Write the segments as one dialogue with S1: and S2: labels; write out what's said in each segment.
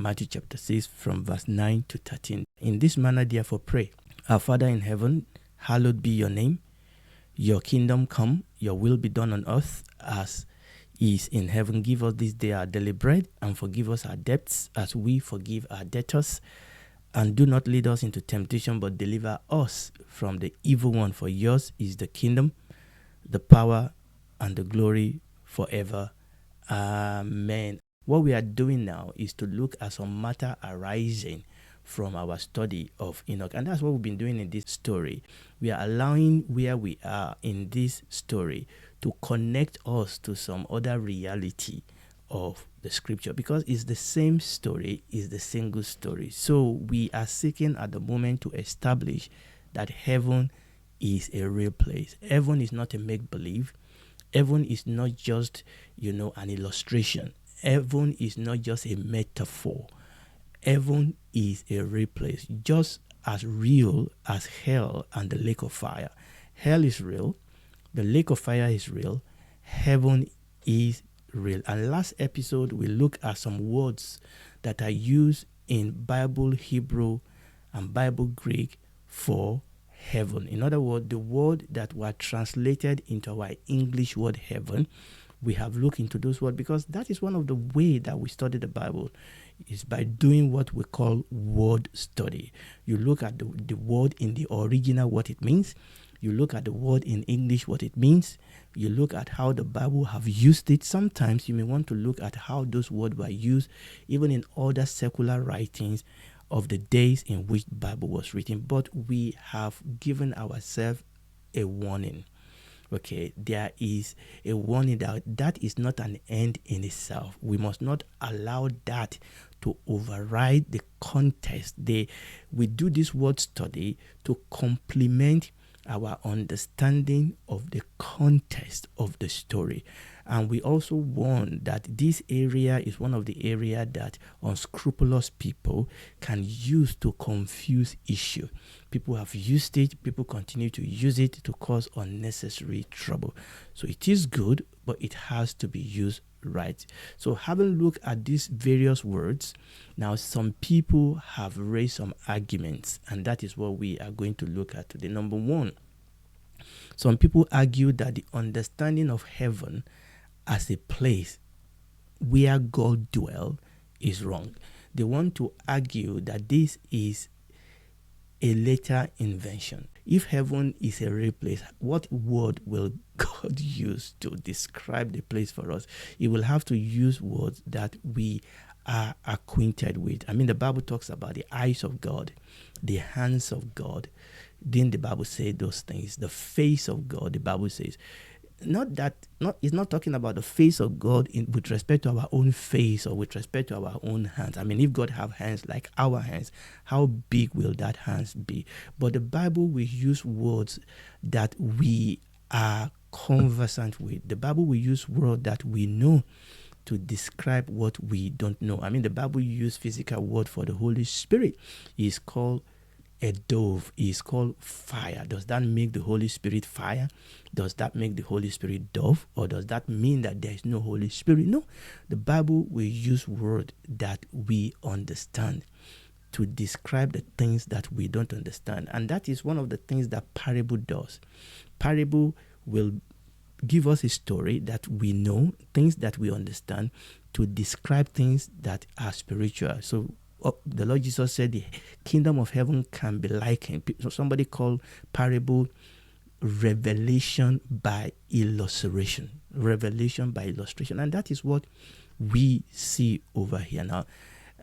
S1: Matthew chapter 6 from verse 9 to 13. In this manner, therefore, pray. Our Father in heaven, hallowed be your name. Your kingdom come, your will be done on earth as is in heaven. Give us this day our daily bread, and forgive us our debts as we forgive our debtors. And do not lead us into temptation, but deliver us from the evil one. For yours is the kingdom, the power, and the glory forever. Amen. What we are doing now is to look at some matter arising from our study of Enoch. And that's what we've been doing in this story. We are allowing where we are in this story to connect us to some other reality of the scripture, because it's the same story, it's the single story. So we are seeking at the moment to establish that heaven is a real place. Heaven is not a make-believe. Heaven is not just, an illustration. Heaven is not just a metaphor. Heaven is a real place, just as real as hell and the lake of fire. Hell is real. The lake of fire is real. Heaven is real. And last episode, we looked at some words that are used in Bible Hebrew and Bible Greek for heaven. In other words, the word that were translated into our English word heaven, we have looked into those words, because that is one of the ways that we study the Bible, is by doing what we call word study. You look at the word in the original, what it means. You look at the word in English, what it means. You look at how the Bible have used it. Sometimes you may want to look at how those words were used even in other secular writings of the days in which the Bible was written. But we have given ourselves a warning. Okay, there is a warning that is not an end in itself. We must not allow that to override the context. We do this word study to complement our understanding of the context of the story. And we also warn that this area is one of the areas that unscrupulous people can use to confuse issue. People have used it, people continue to use it to cause unnecessary trouble. So it is good, but it has to be used right. So having looked at these various words, now some people have raised some arguments, and that is what we are going to look at today. Number one, some people argue that the understanding of heaven as a place where God dwells is wrong. They want to argue that this is a later invention. If heaven is a real place, what word will God use to describe the place for us? He will have to use words that we are acquainted with. I mean, the Bible talks about the eyes of God, the hands of God. Didn't the Bible say those things? The face of God, the Bible says. It's not talking about the face of God with respect to our own face or with respect to our own hands. I mean, if God have hands like our hands, how big will that hands be? But the Bible will use words that we are conversant with. The Bible will use words that we know to describe what we don't know. I mean, the Bible use physical word for the Holy Spirit. It's called a dove, is called fire. Does that make the Holy Spirit fire? Does that make the Holy Spirit dove? Or does that mean that there is no Holy Spirit? No. The Bible will use words that we understand to describe the things that we don't understand. And that is one of the things that parable does. Parable will give us a story that we know, things that we understand, to describe things that are spiritual. So the Lord Jesus said the kingdom of heaven can be likened. So somebody called parable revelation by illustration. Revelation by illustration. And that is what we see over here. Now,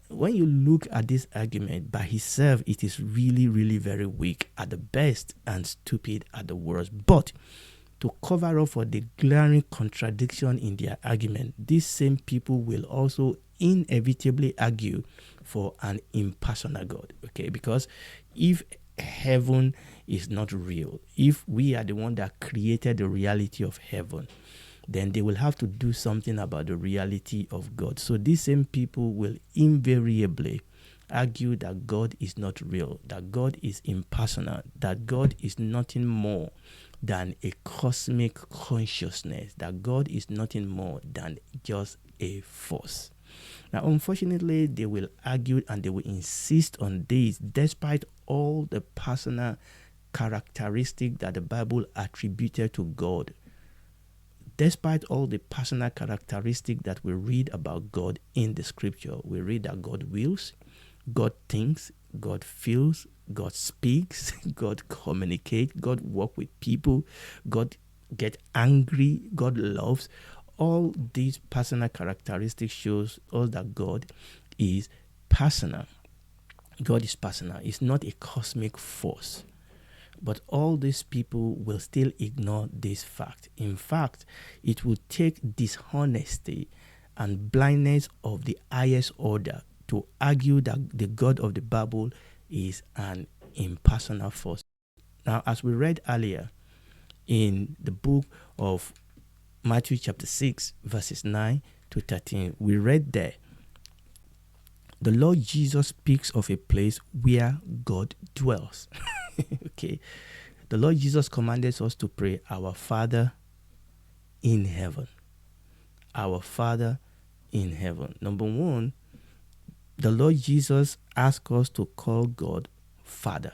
S1: when you look at this argument by itself, it is really, really very weak at the best and stupid at the worst. But to cover up for the glaring contradiction in their argument, these same people will also inevitably argue for an impersonal God. Okay, because if heaven is not real, if we are the one that created the reality of heaven, then they will have to do something about the reality of God. So these same people will invariably argue that God is not real, that God is impersonal, that God is nothing more than a cosmic consciousness, that God is nothing more than just a force. Now, unfortunately, they will argue and they will insist on this despite all the personal characteristics that the Bible attributed to God. Despite all the personal characteristics that we read about God in the scripture, we read that God wills, God thinks, God feels, God speaks, God communicates, God walks with people, God gets angry, God loves. All these personal characteristics shows us that God is personal. God is personal. It's not a cosmic force. But all these people will still ignore this fact. In fact, it will take dishonesty and blindness of the highest order to argue that the God of the Bible is an impersonal force. Now, as we read earlier in the book of Matthew chapter 6, verses 9 to 13, we read there, the Lord Jesus speaks of a place where God dwells. Okay. The Lord Jesus commanded us to pray, Our Father in heaven. Our Father in heaven. Number one, the Lord Jesus asked us to call God Father.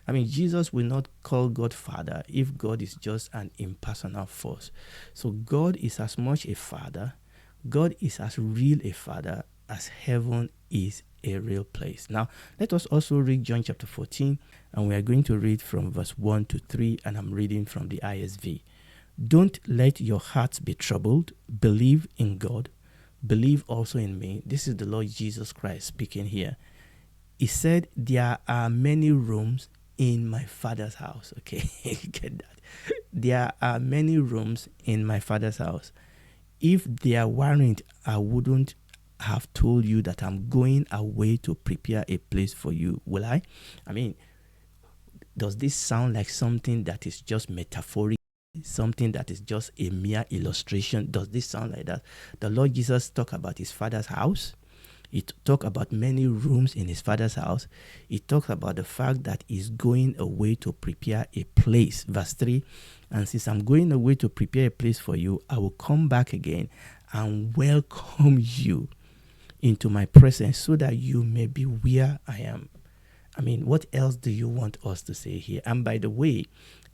S1: I mean, Jesus will not call God Father if God is just an impersonal force. So God is as much a Father, God is as real a Father as heaven is a real place. Now, let us also read John chapter 14, and we are going to read from verse 1 to 3, and I'm reading from the ISV. Don't let your hearts be troubled. Believe in God. Believe also in me. This is the Lord Jesus Christ speaking here. He said, there are many rooms in my Father's house. Okay, get that. There are many rooms in my Father's house. If there weren't, I wouldn't have told you that I'm going away to prepare a place for you. Will I? I mean, does this sound like something that is just metaphoric? Something that is just a mere illustration? Does this sound like that? The Lord Jesus talked about his Father's house. He talked about many rooms in his Father's house. He talked about the fact that he's going away to prepare a place. Verse 3, and since I'm going away to prepare a place for you, I will come back again and welcome you into my presence so that you may be where I am. I mean, what else do you want us to say here? And by the way,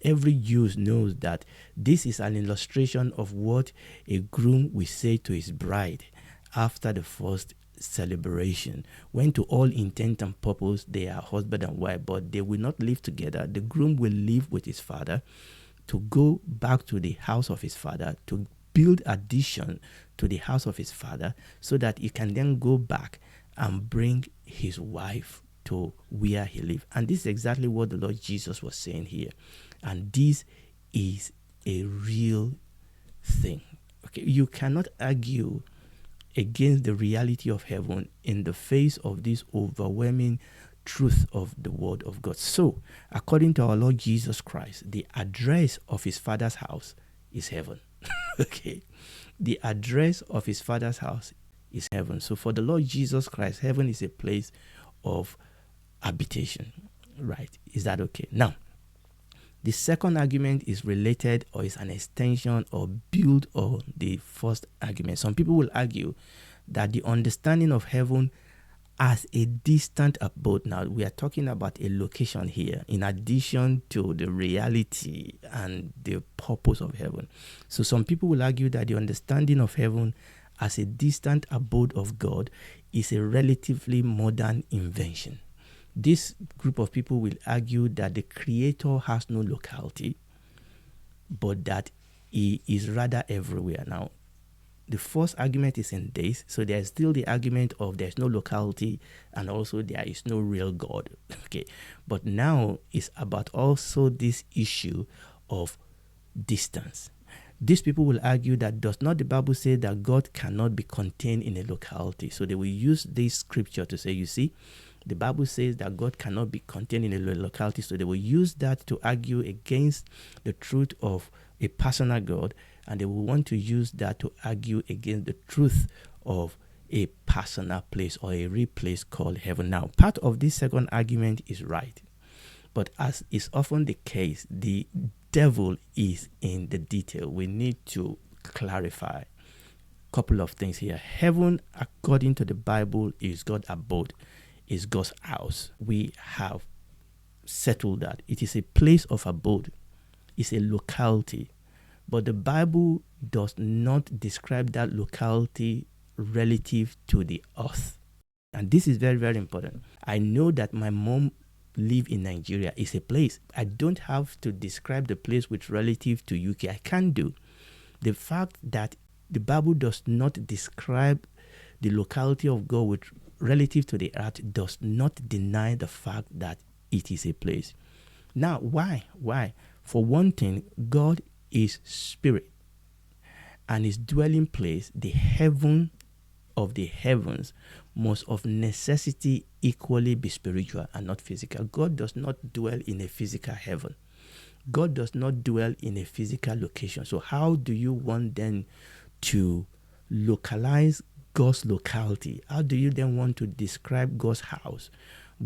S1: every Jew knows that this is an illustration of what a groom will say to his bride after the first celebration, when to all intent and purpose they are husband and wife, but they will not live together. The groom will live with his father to go back to the house of his father to build addition to the house of his father so that he can then go back and bring his wife to where he lives. And this is exactly what the Lord Jesus was saying here. And this is a real thing. Okay, you cannot argue against the reality of heaven in the face of this overwhelming truth of the word of God. So, according to our Lord Jesus Christ, the address of his Father's house is heaven. Okay, the address of his Father's house is heaven. So for the Lord Jesus Christ, heaven is a place of habitation, right? Is that okay? Now, the second argument is related or is an extension or build on the first argument. Some people will argue that the understanding of heaven as a distant abode. Now, we are talking about a location here in addition to the reality and the purpose of heaven. So some people will argue that the understanding of heaven as a distant abode of God is a relatively modern invention. This group of people will argue that the Creator has no locality, but that he is rather everywhere. Now, the first argument is in this, so there's still the argument of there's no locality and also there is no real God. Okay, but now it's about also this issue of distance. These people will argue that does not the Bible say that God cannot be contained in a locality? So they will use this scripture to say, you see, the Bible says that God cannot be contained in a locality. So they will use that to argue against the truth of a personal God, and they will want to use that to argue against the truth of a personal place or a real place called heaven. Now, part of this second argument is right, but as is often the case, the devil is in the detail. We need to clarify. couple of things here. Heaven, according to the Bible, is God's abode, is God's house. We have settled that. It is a place of abode. It's a locality. But the Bible does not describe that locality relative to the earth. And this is very, very important. I know that my mom live in Nigeria. Is a place. I don't have to describe the place with relative to UK. I can't do. The fact that the Bible does not describe the locality of God with relative to the earth does not deny the fact that it is a place. Now, why? Why? For one thing, God is spirit, and his dwelling place, the heaven of the heavens, must of necessity equally be spiritual and not physical. God does not dwell in a physical heaven. God does not dwell in a physical location. So how do you want then to localize God's locality? How do you then want to describe God's house,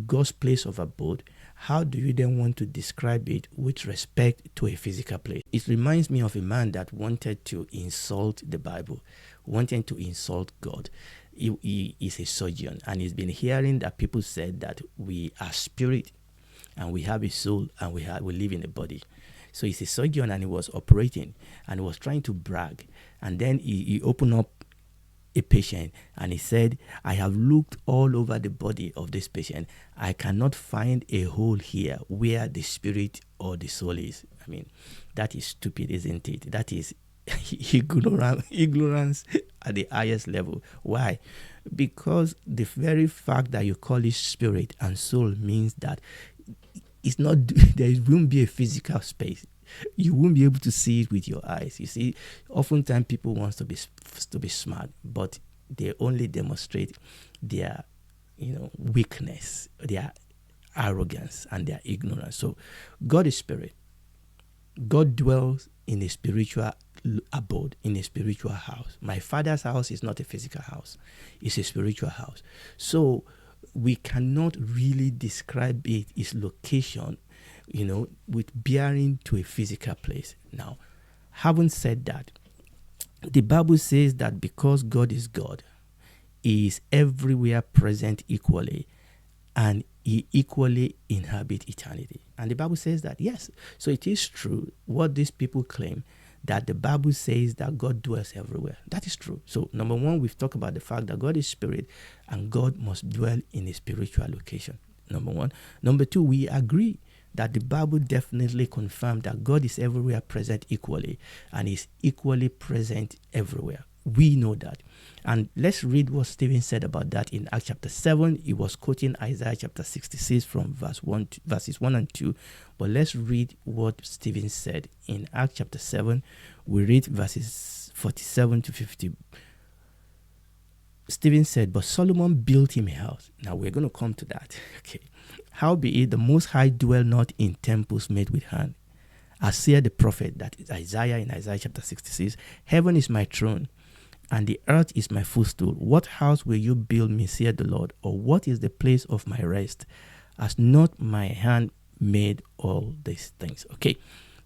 S1: God's place of abode? How do you then want to describe it with respect to a physical place? It reminds me of a man that wanted to insult the Bible, wanting to insult God. He is a surgeon, and he's been hearing that people said that we are spirit and we have a soul and we live in a body. So he's a surgeon, and he was operating and he was trying to brag. And then he opened up a patient and he said, I have looked all over the body of this patient. I cannot find a hole here where the spirit or the soul is. I mean, that is stupid, isn't it? That is ignorance at the highest level. Why? Because the very fact that you call it spirit and soul means that it's not, there won't be a physical space. You won't be able to see it with your eyes. You see, oftentimes people want to be smart, but they only demonstrate their, weakness, their arrogance, and their ignorance. So, God is spirit. God dwells in a spiritual abode, in a spiritual house. My Father's house is not a physical house; it's a spiritual house. So, we cannot really describe its location, with bearing to a physical place. Now, having said that, the Bible says that because God is God, he is everywhere present equally, and he equally inhabits eternity. And the Bible says that, yes. So it is true what these people claim, that the Bible says that God dwells everywhere. That is true. So number one, we've talked about the fact that God is spirit and God must dwell in a spiritual location. Number one. Number two, we agree that the Bible definitely confirms that God is everywhere present equally and is equally present everywhere. We know that. And let's read what Stephen said about that in Acts chapter 7. He was quoting Isaiah chapter 66 from verses 1 and 2. But let's read what Stephen said in Acts chapter 7. We read verses 47 to 50. Stephen said, but Solomon built him a house. Now we're going to come to that. Okay. Howbeit the Most High dwell not in temples made with hand. As said the prophet, that is Isaiah in Isaiah chapter 66, heaven is my throne, and the earth is my footstool. What house will you build me, saith the Lord? Or what is the place of my rest? Has not my hand made all these things? Okay,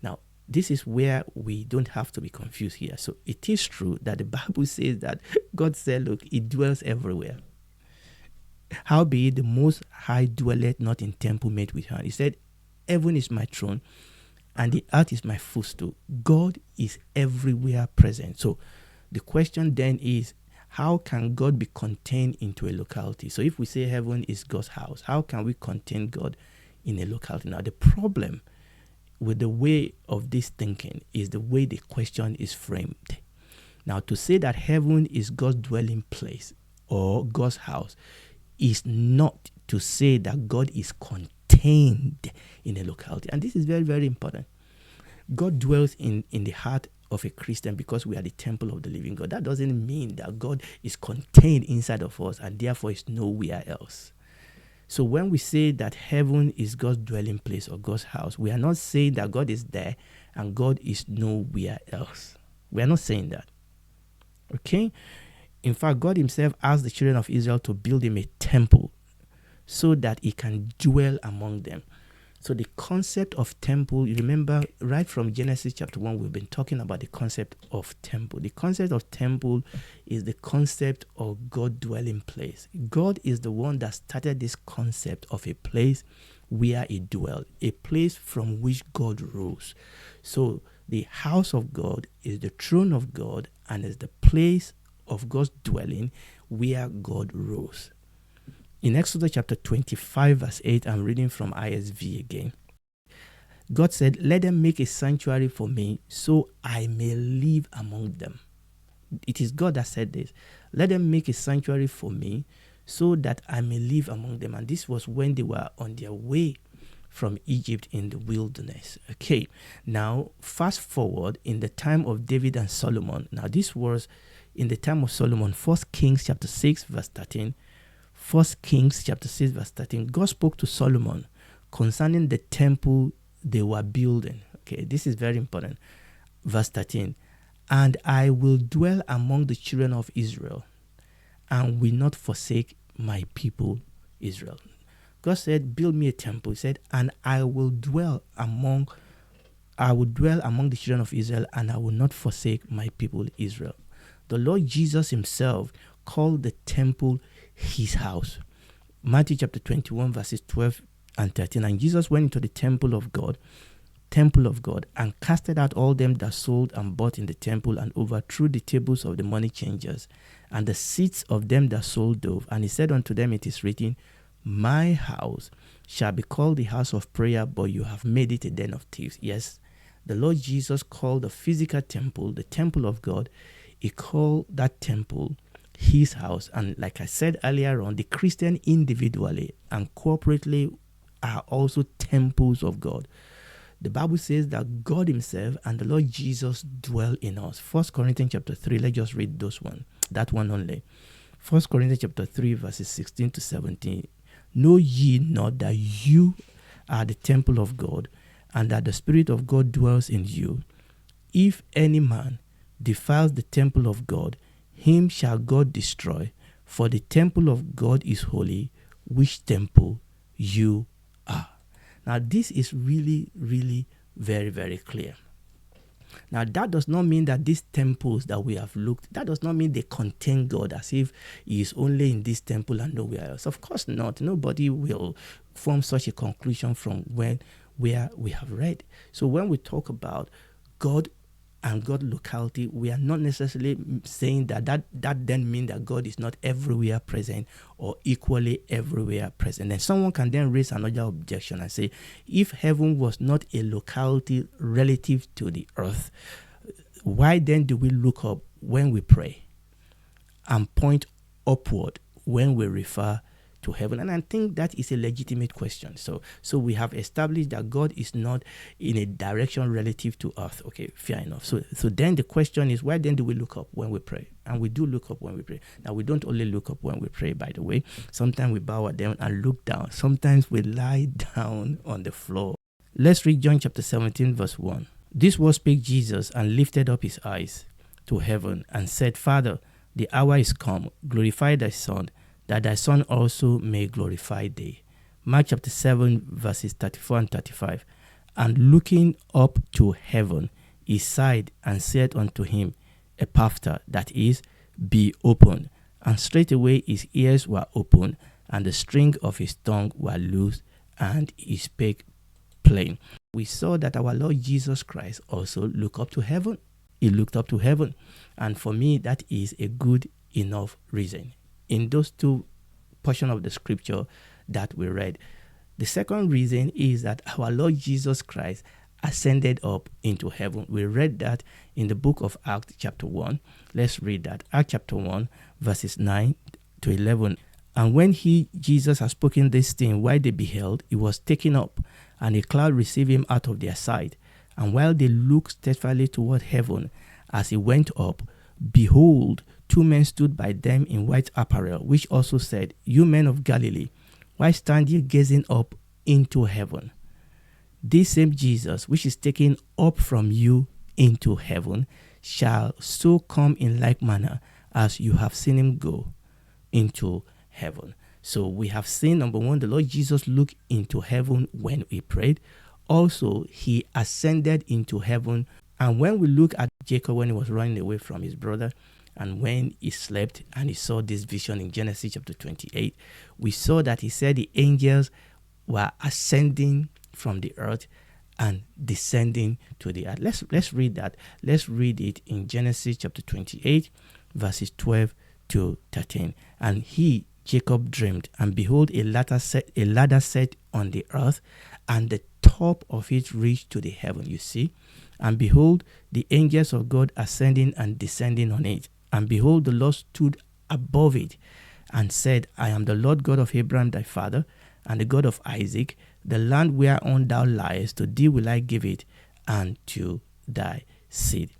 S1: now this is where we don't have to be confused here. So it is true that the Bible says that God said, look, he dwells everywhere. Howbeit the Most High dwelleth not in temple made with hand. He said, heaven is my throne, and the earth is my footstool. God is everywhere present. So the question then is, how can God be contained into a locality? So if we say heaven is God's house, how can we contain God in a locality? Now, the problem with the way of this thinking is the way the question is framed. Now, to say that heaven is God's dwelling place or God's house is not to say that God is contained in a locality. And this is very, very important. God dwells in the heart of a Christian because we are the temple of the living God. That doesn't mean that God is contained inside of us and therefore is nowhere else. So when we say that heaven is God's dwelling place or God's house, we are not saying that God is there and God is nowhere else. We are not saying that. Okay? In fact, God himself asked the children of Israel to build him a temple so that he can dwell among them. So the concept of temple, you remember right from Genesis chapter 1, we've been talking about the concept of temple. The concept of temple is the concept of God dwelling place. God is the one that started this concept of a place where He dwells, a place from which God rules. So the house of God is the throne of God and is the place of God's dwelling where God rules. In Exodus chapter 25 verse 8, I'm reading from ISV again. God said, "Let them make a sanctuary for me so I may live among them." It is God that said this. "Let them make a sanctuary for me so that I may live among them." And this was when they were on their way from Egypt in the wilderness. Okay, now fast forward in the time of David and Solomon. Now this was in the time of Solomon, 1 Kings chapter 6 verse 13. 1 Kings chapter 6 verse 13. God spoke to Solomon concerning the temple they were building. Okay, this is very important. Verse 13. "And I will dwell among the children of Israel and will not forsake my people Israel." God said, "Build me a temple." He said, "And I will dwell among the children of Israel and I will not forsake my people Israel." The Lord Jesus himself called the temple His house. Matthew chapter 21 verses 12 and 13. "And Jesus went into the temple of God, and casted out all them that sold and bought in the temple, and overthrew the tables of the money changers and the seats of them that sold doves. And He said unto them, It is written, My house shall be called the house of prayer, but you have made it a den of thieves." Yes, the Lord Jesus called the physical temple the temple of God. He called that temple His house. And like I said earlier on, the Christian individually and corporately are also temples of God. The Bible says that God himself and the Lord Jesus dwell in us. 1 Corinthians chapter 3, let's just read that one only. 1 Corinthians chapter 3 verses 16 to 17. "Know ye not that you are the temple of God, and that the Spirit of God dwells in you? If any man defiles the temple of God, him shall God destroy, for the temple of God is holy, which temple you are." Now this is really, really very, very clear. Now that does not mean that these temples that we have looked, that does not mean they contain God as if He is only in this temple and nowhere else. Of course not. Nobody will form such a conclusion from where we have read. So when we talk about God and God locality, we are not necessarily saying that then means that God is not everywhere present or equally everywhere present. And someone can then raise another objection and say, if heaven was not a locality relative to the earth, why then do we look up when we pray and point upward when we refer to heaven? And I think that is a legitimate question. So we have established that God is not in a direction relative to earth. Okay, fair enough. So then the question is, why then do we look up when we pray? And we do look up when we pray. Now, we don't only look up when we pray, by the way. Sometimes we bow down and look down. Sometimes we lie down on the floor. Let's read John chapter 17 verse 1. "This word spake Jesus, and lifted up his eyes to heaven, and said, Father, the hour is come. Glorify thy Son, that thy Son also may glorify thee." Mark chapter 7 verses 34 and 35. "And looking up to heaven, he sighed and said unto him, Epaphta, that is, be open. And straightway his ears were opened, and the string of his tongue were loosed, and he spake plain." We saw that our Lord Jesus Christ also looked up to heaven. He looked up to heaven. And for me, that is a good enough reason. In those two portions of the scripture that we read. The second reason is that our Lord Jesus Christ ascended up into heaven. We read that in the book of Acts chapter 1. Let's read that. Acts chapter 1 verses 9 to 11. "And when Jesus, had spoken this thing, while they beheld, he was taken up, and a cloud received him out of their sight. And while they looked steadfastly toward heaven as he went up, behold, two men stood by them in white apparel, which also said, You men of Galilee, why stand ye gazing up into heaven? This same Jesus, which is taken up from you into heaven, shall so come in like manner as you have seen him go into heaven." So we have seen, number one, the Lord Jesus looked into heaven when we prayed. Also, he ascended into heaven. And when we look at Jacob when he was running away from his brother, and when he slept and he saw this vision in Genesis chapter 28, we saw that he said the angels were ascending from the earth and descending to the earth. Let's read that. Let's read it in Genesis chapter 28, verses 12 to 13. And he, Jacob, dreamed, and behold, a ladder set on the earth, and the top of it reached to the heaven. You see, and behold, the angels of God ascending and descending on it. And behold, the Lord stood above it and said, I am the Lord God of Abraham thy father, and the God of Isaac. The land whereon thou liest, to thee will I give it, and to thy seed.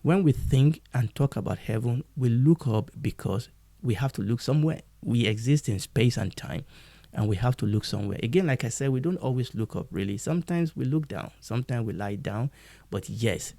S1: When we think and talk about heaven, we look up because we have to look somewhere. We exist in space and time, and we have to look somewhere. Again, like I said, we don't always look up, really. Sometimes we look down, sometimes we lie down, but yes.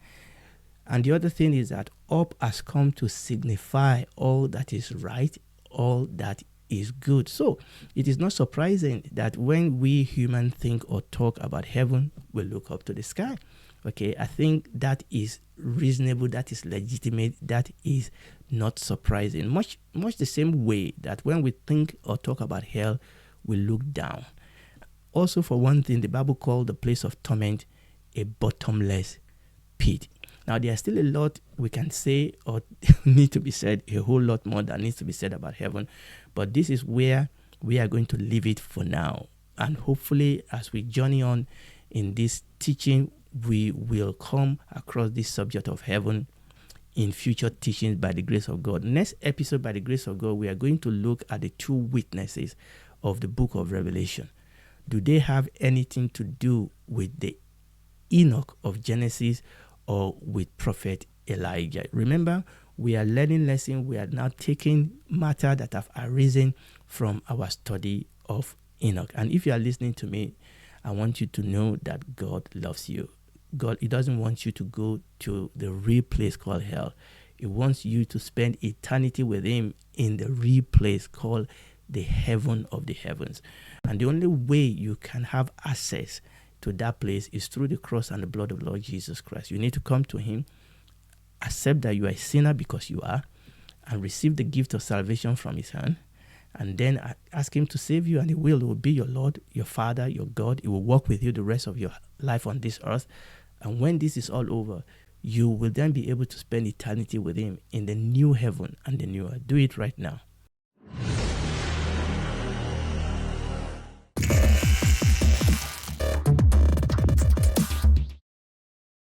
S1: And the other thing is that up has come to signify all that is right, all that is good. So it is not surprising that when we humans think or talk about heaven, we look up to the sky. Okay, I think that is reasonable, that is legitimate, that is not surprising. Much the same way that when we think or talk about hell, we look down. Also, for one thing, the Bible called the place of torment a bottomless pit. Now, there's still a lot we can say or need to be said, a whole lot more that needs to be said about heaven. But this is where we are going to leave it for now. And hopefully, as we journey on in this teaching, we will come across this subject of heaven in future teachings by the grace of God. Next episode, by the grace of God, we are going to look at the two witnesses of the book of Revelation. Do they have anything to do with the Enoch of Genesis or with Prophet Elijah? Remember, we are learning lessons. We are now taking matter that have arisen from our study of Enoch. And if you are listening to me, I want you to know that God loves you. God, He doesn't want you to go to the real place called hell. He wants you to spend eternity with Him in the real place called the heaven of the heavens. And the only way you can have access to that place is through the cross and the blood of Lord Jesus Christ. You need to come to Him, accept that you are a sinner because you are, and receive the gift of salvation from His hand, and then ask Him to save you, and He will be your Lord, your Father, your God. He will walk with you the rest of your life on this earth. And when this is all over, you will then be able to spend eternity with Him in the new heaven and the new earth. Do it right now.